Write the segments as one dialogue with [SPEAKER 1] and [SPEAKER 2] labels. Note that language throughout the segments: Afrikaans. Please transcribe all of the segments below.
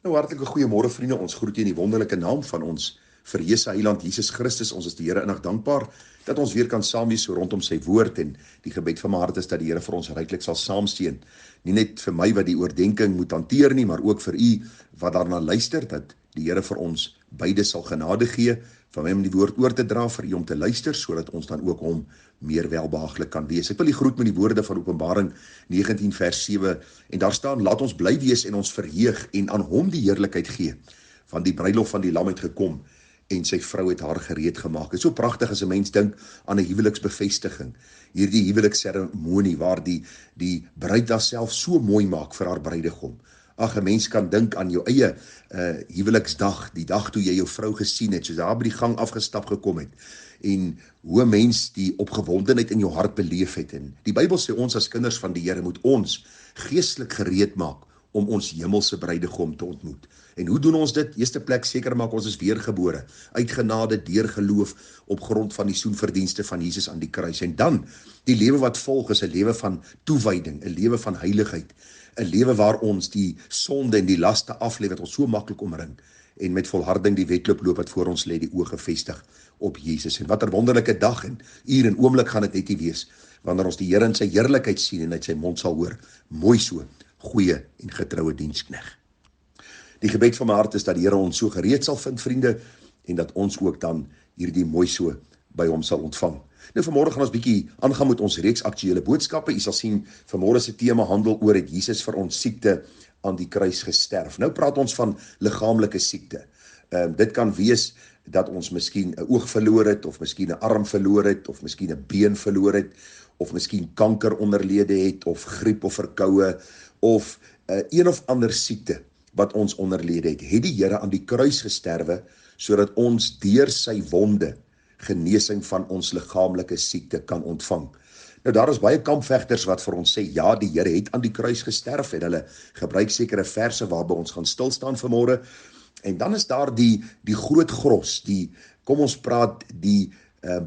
[SPEAKER 1] Nou, hartlike goeiemôre vriende, ons groet u in die wonderlike naam van ons verheerse Heiland Jesus Christus. Ons is die Here innig dankbaar dat ons weer kan saam wees so rondom sy woord, en die gebed van my hart is dat die Here vir ons ryklik sal saamsteun. Nie net vir my wat die oordenking moet hanteer nie, maar ook vir u wat daarna luister, dat die Here vir ons beide sal genade gee, van my om die woord oor te dra, vir u om te luister, sodat ons dan ook hom meer welbehaaglik kan wees. Ek wil u groet met die woorde van Openbaring 19 vers 7, en daar staan: laat ons bly wees en ons verheug en aan hom die heerlikheid gee, want die bruilof van die lam het gekom en sy vrou het haar gereed gemaak. Dit is so pragtig as 'n mens dink aan 'n huweliksbevestiging, hierdie huwelikseremonie waar die bruid haarself so mooi maak vir haar bruidegom. Ag, 'n mens kan dink aan jou eie huweliksdag, die dag toe jy jou vrou gesien het, soos daar by die gang afgestap gekom het, en hoe 'n mens die opgewondenheid in jou hart beleef het. En die Bybel sê ons as kinders van die Here moet ons geestelik gereed maak om ons hemelse bruidegom te ontmoet. En hoe doen ons dit? Eerste plek, seker maak ons is weergebore, uit genade, deur geloof, op grond van die soenverdienste van Jesus aan die kruis. En dan, die lewe wat volg is 'n lewe van toewyding, 'n lewe van heiligheid, 'n lewe waar ons die sonde en die laste aflê wat ons so maklik omring, en met volharding die wedloop loop wat voor ons lê, die oë gefestig op Jesus. En wat 'n wonderlike dag en uur en oomblik gaan dit net nie wees, wanneer ons die Here in sy heerlikheid sien en uit sy mond sal hoor: mooi so, goeie en getroue dienskneg. Die gebed van my hart is dat die Here ons so gereed sal vind, vriende, en dat ons ook dan hierdie mooi so by hom sal ontvang. Nou, vanmôre gaan ons bietjie aangaan met ons reeks aktuele boodskappe. U sal sien, vanmôre se tema handel oor het Jesus vir ons siekte aan die kruis gesterf. Nou praat ons van liggaamlike siekte. Dit kan wees dat ons miskien 'n oog verloor het, of miskien 'n arm verloor het, of miskien 'n been verloor het, of miskien kanker onderlede het, of griep of verkoue, of een of ander siekte wat ons onderlede het. Het die Here aan die kruis gesterwe, sodat ons deur sy wonde genesing van ons liggaamlike siekte kan ontvang. Nou, daar is baie kampvegters wat vir ons sê, ja, die Here het aan die kruis gesterf, en hulle gebruik sekere verse waarby ons gaan stilstaan vanmôre. En dan is daar die groot gros, kom ons praat, die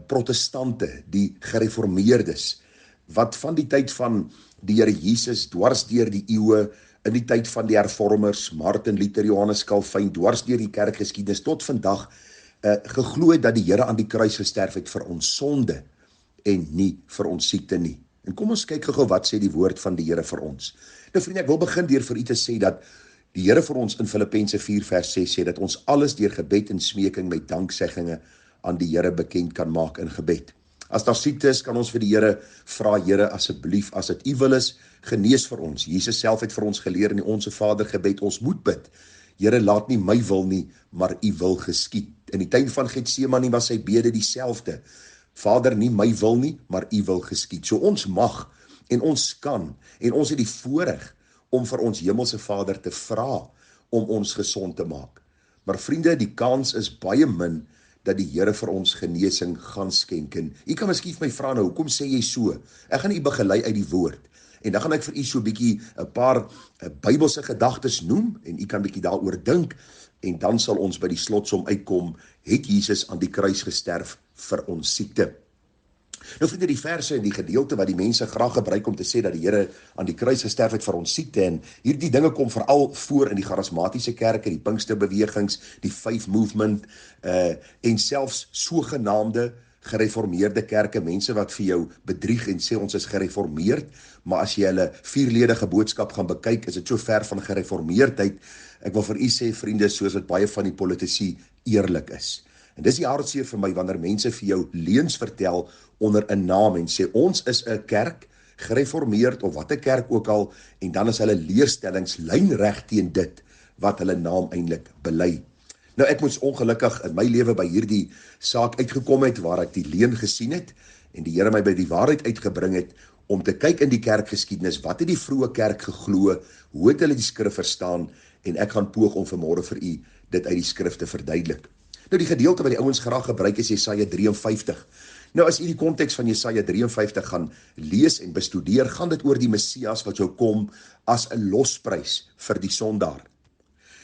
[SPEAKER 1] protestante, die gereformeerdes, wat van die tyd van die Here Jesus, dwars deur die eeue, in die tyd van die hervormers, Martin Luther, Johannes Calvin, dwars deur die kerkgeskiedenis tot vandag, geglo het dat die Here aan die kruis gesterf het vir ons sonde en nie vir ons siekte nie. En kom ons kyk gou wat sê die woord van die Here vir ons. Nou vriende, ek wil begin deur vir u te sê dat die Here vir ons in Filippense 4 vers 6 sê dat ons alles deur gebed en smeking met danksegginge aan die Here bekend kan maak in gebed. As daar siekte is, kan ons vir die Here vra: Here, asseblief, as dit u wil is, genees vir ons. Jesus self het vir ons geleer in die Onse Vader gebed, ons moet bid: Here, laat nie my wil nie, maar u wil geskied. In die tuin van Getsemane was sy bede dieselfde: Vader, nie my wil nie, maar u wil geskied. So ons mag en ons kan, en ons het die voorreg om vir ons hemelse Vader te vra om ons gesond te maak. Maar vriende, die kans is baie min dat die Here vir ons genesing gaan skenk. En u kan miskien vir my vra, nou, hoekom sê jy so? Ek gaan u begelei uit die woord, en dan gaan ek vir u so 'n bietjie 'n paar Bybelse gedagtes noem, en u kan bietjie daaroor dink, en dan sal ons by die slotsom uitkom: het Jesus aan die kruis gesterf vir ons siekte? Nou vriende, die verse en die gedeelte wat die mense graag gebruik om te sê dat die Here aan die kruis gesterf het vir ons siekte, en hierdie dinge kom veral voor in die charismatiese kerke, die Pinksterbewegings, die Faith Movement, en selfs sogenaamde gereformeerde kerke, mense wat vir jou bedrieg en sê ons is gereformeerd, maar as jy hulle 4-ledige boodskap gaan bekyk, is dit so ver van gereformeerdheid. Ek wil vir u sê, vriende, soos wat baie van die politici eerlik is. En dis die hartseer vir my, wanneer mense vir jou leuns vertel onder 'n naam en sê ons is 'n kerk, gereformeerd of wat 'n kerk ook al, en dan is hulle leerstellings lynreg teen dit wat hulle naam eintlik bely. Nou, ek moes ongelukkig in my lewe by hierdie saak uitgekom het, waar ek die leuen gesien het, en die Here my by die waarheid uitgebring het, om te kyk in die kerkgeskiedenis, wat het die vroeë kerk geglo, hoe het hulle die skrif verstaan, en ek gaan poog om vanmôre vir u dit uit die skrif te verduidelik. Nou, die gedeelte wat die ouens graag gebruik is Jesaja 53. Nou, as u die konteks van Jesaja 53 gaan lees en bestudeer, gaan dit oor die Messias wat sou kom as 'n losprys vir die sondaar.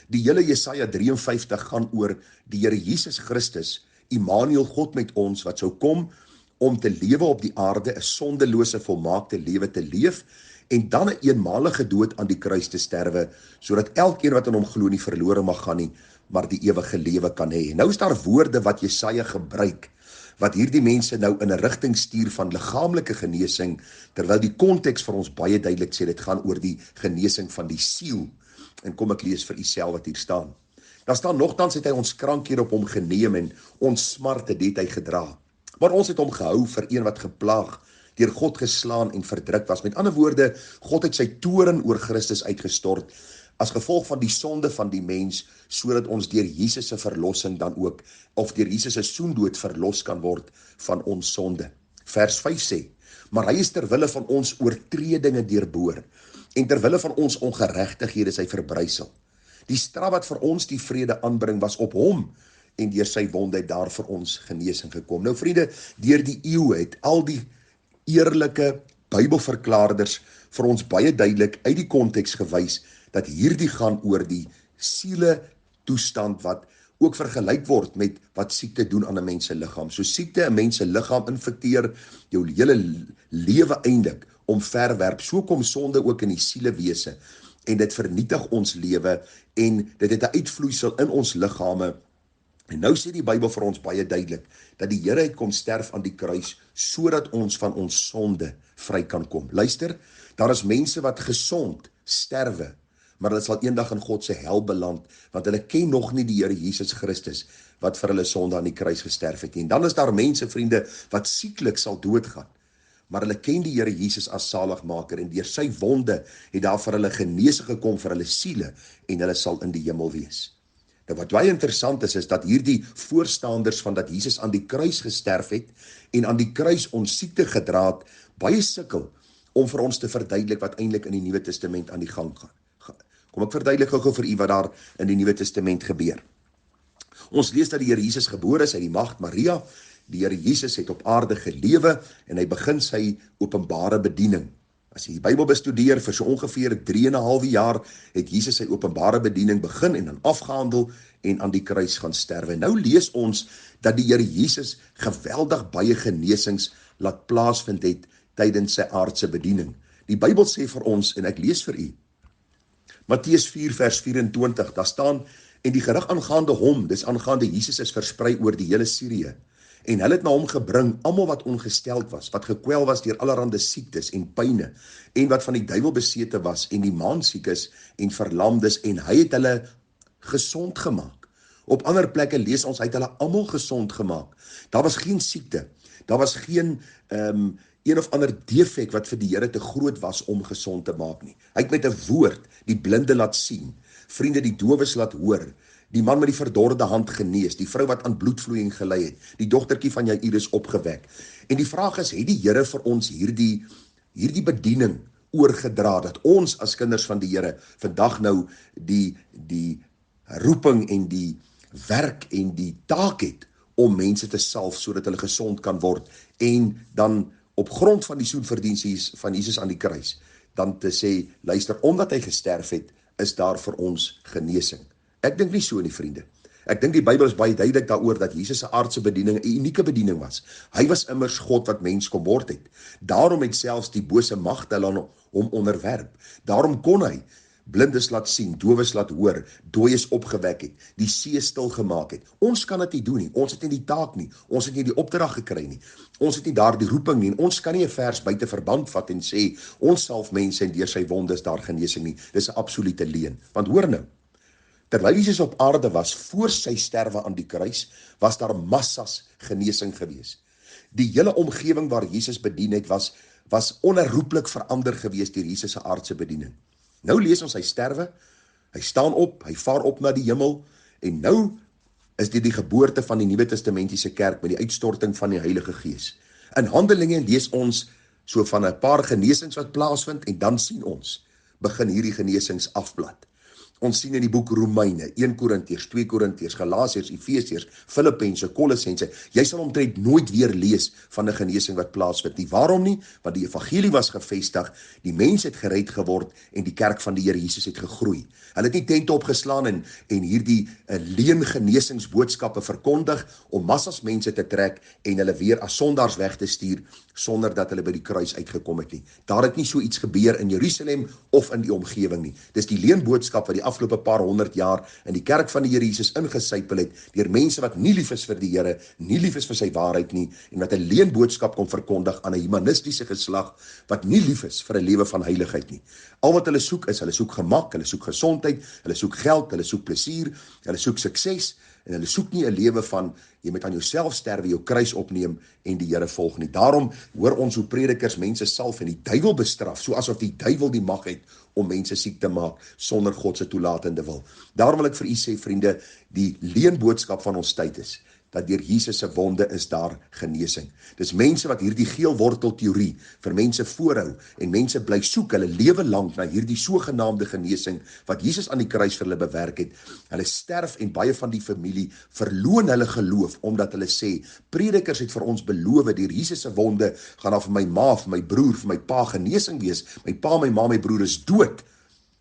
[SPEAKER 1] Die hele Jesaja 53 gaan oor die Here Jesus Christus, Immanuel, God met ons, wat sou kom om te lewe op die aarde, 'n sondelose volmaakte lewe te leef, en dan 'n eenmalige dood aan die kruis te sterwe, sodat elkeen wat in hom glo nie verlore mag gaan nie, maar die ewige lewe kan hê. Nou is daar woorde wat Jesaja gebruik, wat hierdie mense nou in 'n rigting stuur van liggaamlike genesing, terwyl die konteks vir ons baie duidelik sê, dit gaan oor die genesing van die siel. En kom ek lees vir u self wat hier staan. Daar staan, nogtans het hy ons krankhede op hom geneem en ons smarte het hy gedra. Maar ons het hom gehou vir een wat geplaag, deur God geslaan en verdruk was. Met ander woorde, God het sy toorn oor Christus uitgestort, as gevolg van die sonde van die mens, sodat ons deur Jesus se verlossing dan ook, of deur Jesus se soendood verlos kan word van ons sonde. Vers 5 sê, maar hy is terwille van ons oortredinge deurboor, en terwille van ons ongeregtighede is hy verbrysel. Die straf wat vir ons die vrede aanbring was op hom, en deur sy wonde het daar vir ons genesing gekom. Nou vriende, deur die eeue het al die eerlike Bybelverklaarders vir ons baie duidelik uit die konteks gewys, dat hierdie gaan oor die siele toestand wat ook vergelyk word met wat siekte doen aan 'n mens se liggaam. So siekte 'n mens se liggaam infekteer, jou hele lewe eintlik omverwerp. So kom sonde ook in die sielewese en dit vernietig ons lewe en dit het 'n uitvloeisel in ons liggame. En nou sê die Bybel vir ons baie duidelik dat die Here het kom sterf aan die kruis sodat ons van ons sonde vry kan kom. Luister, daar is mense wat gesond sterwe, maar hulle sal eendag in God se hel beland, want hulle ken nog nie die Here Jesus Christus wat vir hulle sonde aan die kruis gesterf het nie. En dan is daar mense, vriende, wat sieklik sal doodgaan, maar hulle ken die Here Jesus as saligmaker en deur sy wonde het daar vir hulle genesing gekom vir hulle siele en hulle sal in die hemel wees. Nou wat baie interessant is dat hierdie voorstanders van dat Jesus aan die kruis gesterf het en aan die kruis ons siekte gedra het, baie sukkel om vir ons te verduidelik wat eintlik in die Nuwe Testament aan die gang gaan. Kom ek verduidelik gou vir u wat daar in die Nuwe Testament gebeur. Ons lees dat die Here Jesus gebore is uit die Magd Maria. Die Here Jesus het op aarde gelewe en hy begin sy openbare bediening. As jy die Bybel bestudeer vir so ongeveer 3,5 jaar, het Jesus sy openbare bediening begin en dan afgehandel en aan die kruis gaan sterwe. Nou lees ons dat die Here Jesus geweldig baie genesings laat plaasvind het tydens sy aardse bediening. Die Bybel sê vir ons, en ek lees vir u, Matteus 4 vers 24, daar staan, en die gerig aangaande hom, dis aangaande Jesus is versprei oor die hele Sirië, en hulle het na hom gebring, almal wat ongesteld was, wat gekwel was deur allerhande siektes en pyne, en wat van die duiwel besete was, en die maansiekes en verlamdes, en hy het hulle gesond gemaak. Op ander plekke lees ons, hy het hulle almal gesond gemaak. Daar was geen siekte, daar was geen een of ander defek wat vir die Here te groot was om gesond te maak nie. Hy het met 'n woord die blinde laat sien, vriende die dowes laat hoor, die man met die verdorde hand genees, die vrou wat aan bloedvloeiing gely het, die dogtertjie van Jairus opgewek. En die vraag is, het die Here vir ons hierdie bediening oorgedra, dat ons as kinders van die Here vandag nou die roeping en die werk en die taak het om mense te salf sodat hulle gesond kan word en dan op grond van die soenverdienste van Jesus aan die kruis, dan te sê, luister, omdat hy gesterf het, is daar vir ons genesing. Ek dink nie so nie, vriende. Ek dink die Bybel is baie duidelik daaroor dat Jesus se aardse bediening 'n unieke bediening was. Hy was immers God wat mens kom word het. Daarom het selfs die bose magte aan hom onderwerp. Daarom kon hy blindes laat sien, dowes laat hoor, dooies opgewek het, die see stil gemaak het. Ons kan dit nie doen nie. Ons het nie die taak nie. Ons het nie die opdrag gekry nie. Ons het nie daar die roeping nie. Ons kan nie 'n vers buite verband vat en sê ons salf mense en deur sy wondes daar genesing nie. Dis 'n absolute leuen. Want hoor nou, terwyl Jesus op aarde was, voor sy sterwe aan die kruis, was daar massas genesing gewees. Die hele omgewing waar Jesus bedien het, was onherroepelik verander gewees deur Jesus se aardse bediening. Nou lees ons hy sterwe, hy staan op, hy vaar op na die hemel, en nou is dit die geboorte van die Nuwe Testamentiese kerk met die uitstorting van die Heilige Gees. In Handelinge lees ons so van 'n paar genesings wat plaasvind, en dan sien ons, begin hierdie genesings afblad. Ons sien in die boek Romeine, 1 Korintiërs, 2 Korintiërs, Galasiërs, Efesiërs, Filippense, Kolossense. Jy sal omtrent nooit weer lees van 'n genesing wat plaasvind nie. Waarom nie? Want die evangelie was gevestig, die mens het gered geword en die kerk van die Here Jesus het gegroei. Hulle het nie tente opgeslaan en hierdie leuen genesingsboodskappe verkondig om massas mense te trek en hulle weer as sondaars weg te stuur sonder dat hulle by die kruis uitgekom het nie. Daar het nie so iets gebeur in Jerusalem of in die omgewing nie. Dis die leenboodskap wat die afgelope paar honderd jaar in die kerk van die Here Jesus ingesypel het, deur mense wat nie lief is vir die Here, nie lief is vir sy waarheid nie, en wat 'n leenboodskap kom verkondig aan 'n humanistiese geslag wat nie lief is vir 'n lewe van heiligheid nie. Al wat hulle soek is, hulle soek gemak, hulle soek gesondheid, hulle soek geld, hulle soek plesier, hulle soek sukses, en hulle soek nie 'n lewe van, jy moet aan jouself sterwe, jou kruis opneem en die Here volg nie. Daarom hoor ons hoe predikers mense salf en die duiwel bestraf, so asof die duiwel die mag het om mense siek te maak sonder God se toelatende wil. Daarom wil ek vir u sê, vriende, die leenboodskap van ons tyd is dat deur Jesus se wonde is daar genesing. Dis mense wat hierdie geelwortel teorie vir mense voorhou en mense bly soek hulle lewe lank na hierdie sogenaamde genesing wat Jesus aan die kruis vir hulle bewerk het. Hulle sterf en baie van die familie verloon hulle geloof omdat hulle sê predikers het vir ons beloof deur Jesus se wonde gaan daar vir my ma, vir my broer, vir my pa genesing wees. My pa, my ma, my broer is dood.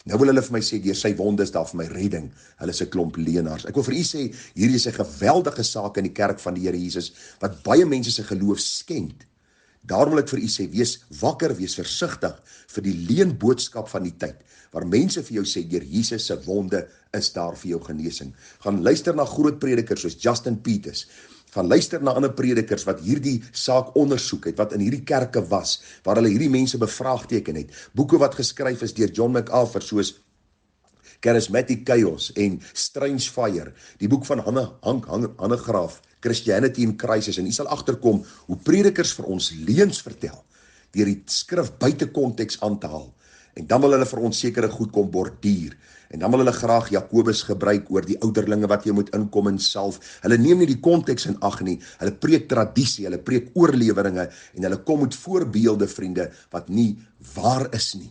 [SPEAKER 1] Nou wil hulle vir my sê, deur sy wonde is daar vir my redding. Hulle is 'n klomp leenaars. Ek wil vir u sê, hierdie is 'n geweldige saak in die kerk van die Here Jesus, wat baie mense se geloof skend. Daarom wil ek vir u sê, wees wakker, wees versigtig vir die leenboodskap van die tyd, waar mense vir jou sê, deur Jesus se wonde is daar vir jou genesing. Gaan luister na groot predikers soos Justin Peters, gaan luister na ander predikers wat hierdie saak ondersoek het, wat in hierdie kerke was, waar hulle hierdie mense bevraagteken het. Boeke wat geskryf is deur John MacArthur, soos Charismatic Chaos en Strange Fire, die boek van Hanne Graaf, Christianity in Crisis, en u sal agterkom hoe predikers vir ons leuns vertel, deur die skrif buite konteks aan te haal, en dan wil hulle vir ons sekere goed kom borduur, en dan wil hulle graag Jakobus gebruik oor die ouderlinge wat jy moet inkom en salf. Hulle neem nie die konteks in ag nie, hulle preek tradisie, hulle preek oorleweringe, en hulle kom met voorbeelde, vriende, wat nie waar is nie.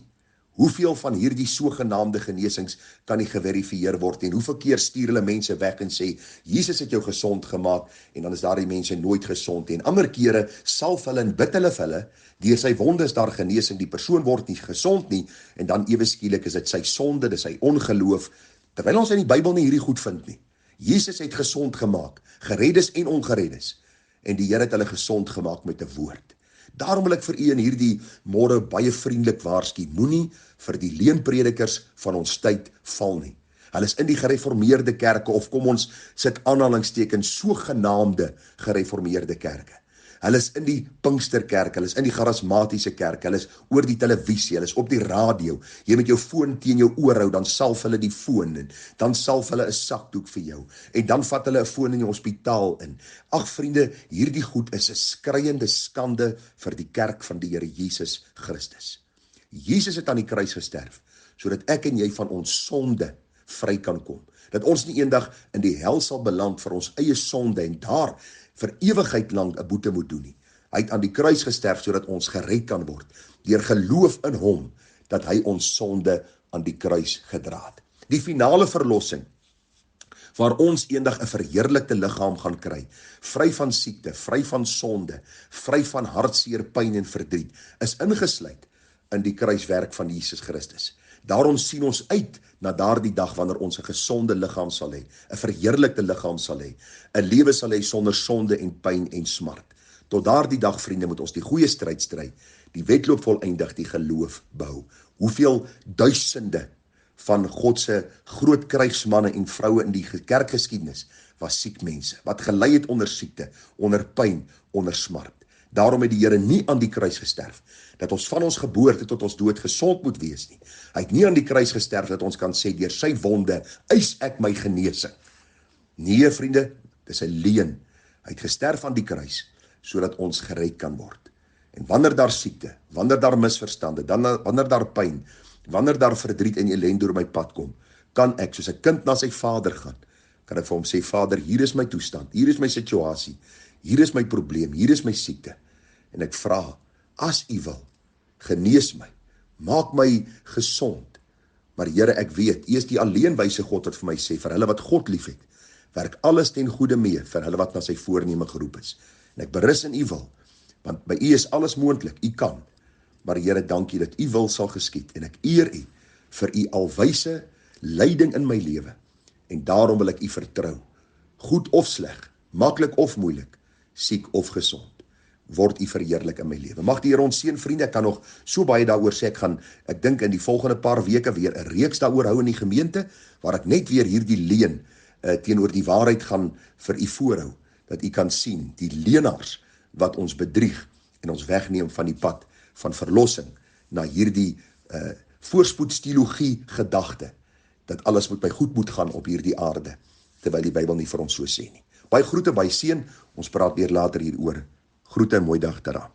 [SPEAKER 1] Hoeveel van hierdie sogenaamde genesings kan nie geverifieer word en hoeveel keer stuur hulle mense weg en sê, Jesus het jou gesond gemaak, en dan is daardie mense nooit gesond, en ander kere salf hulle en bid hulle vir hulle, deur sy wonde is daar genesing, die persoon word nie gesond nie, en dan ewe skielik is dit sy sonde, dis sy ongeloof, terwyl ons in die Bybel nie hierdie goed vind nie. Jesus het gesond gemaak, gereddes en ongereddes, en die Here het hulle gesond gemaak met 'n woord. Daarom wil ek vir u in hierdie môre baie vriendelik waarsku, moenie vir die leenpredikers van ons tyd val nie. Hulle is in die gereformeerde kerke, of kom ons sit aanhalingstekens, sogenaamde gereformeerde kerke. Hulle is in die Pinksterkerk, hulle is in die charismatiese kerk, hulle is oor die televisie, hulle is op die radio. Jy met jou foon teen jou oor hou, dan salf hulle die foon in, dan salf hulle 'n sakdoek vir jou, en dan vat hulle 'n foon in die hospitaal in. Ag vriende, hierdie goed is 'n skreiende skande vir die kerk van die Here Jesus Christus. Jesus het aan die kruis gesterf, sodat ek en jy van ons sonde vry kan kom. Dat ons nie eendag in die hel sal beland vir ons eie sonde en daar vir ewigheid lang 'n boete moet doen nie. Hy het aan die kruis gesterf sodat ons gered kan word, deur geloof in hom, dat hy ons sonde aan die kruis gedra het. Die finale verlossing, waar ons eendag 'n verheerlikte liggaam gaan kry, vry van siekte, vry van sonde, vry van hartseer, pyn en verdriet, is ingesluit in die kruiswerk van Jesus Christus. Daarom sien ons uit na daardie dag wanneer ons 'n gesonde liggaam sal hê, 'n verheerlikte liggaam sal hê, 'n lewe sal hê sonder sonde en pyn en smart. Tot daardie dag, vriende, moet ons die goeie stryd stry, die wedloop volëindig, die geloof behou. Hoeveel duisende van God se groot krygsmanne en vroue in die kerkgeskiedenis was siek mense, wat gelei het onder siekte, onder pyn, onder smart. Daarom het die Here nie aan die kruis gesterf, dat ons van ons geboorte tot ons dood gesond moet wees nie. Hy het nie aan die kruis gesterf, dat ons kan sê, deur sy wonde eis ek my genesing. Nee, vriende, dis 'n leuen. Hy het gesterf aan die kruis, sodat ons gered kan word. En wanneer daar siekte, wanneer daar misverstande, wanneer daar pyn, wanneer daar verdriet en ellende deur my pad kom, kan ek, soos 'n kind na sy vader gaan, kan ek vir hom sê, Vader, hier is my toestand, hier is my situasie, hier is my probleem, hier is my siekte, en ek vra, as u wil, genees my, maak my gesond, Maar Here, ek weet, U is die alleenwyse God wat vir my sê, vir hulle wat God liefhet, werk alles ten goeie mee, vir hulle wat na sy voorneme geroep is. En ek berus in U wil, want by U is alles moontlik, U kan. Maar Here, dankie dat U wil sal geskied, en ek eer U vir U alwyse leiding in my lewe. En daarom wil ek U vertrou. Goed of sleg, maklik of moeilik, siek of gesond, word U verheerlik in my lewe. Mag die Here ons seën, vriende. Ek kan nog so baie daaroor sê. Ek dink in die volgende paar weke weer 'n reeks daaroor hou in die gemeente, waar ek net weer hierdie leuen teenoor die waarheid gaan vir U voorhou, dat U kan sien, die leenaars wat ons bedrieg en ons wegneem van die pad van verlossing na hierdie voorspoedsteologie gedagte, dat alles met my goed moet gaan op hierdie aarde, terwyl die Bybel nie vir ons so sê nie. Baie groete, baie seën, ons praat weer later hieroor. Groete en mooi dag daaraan.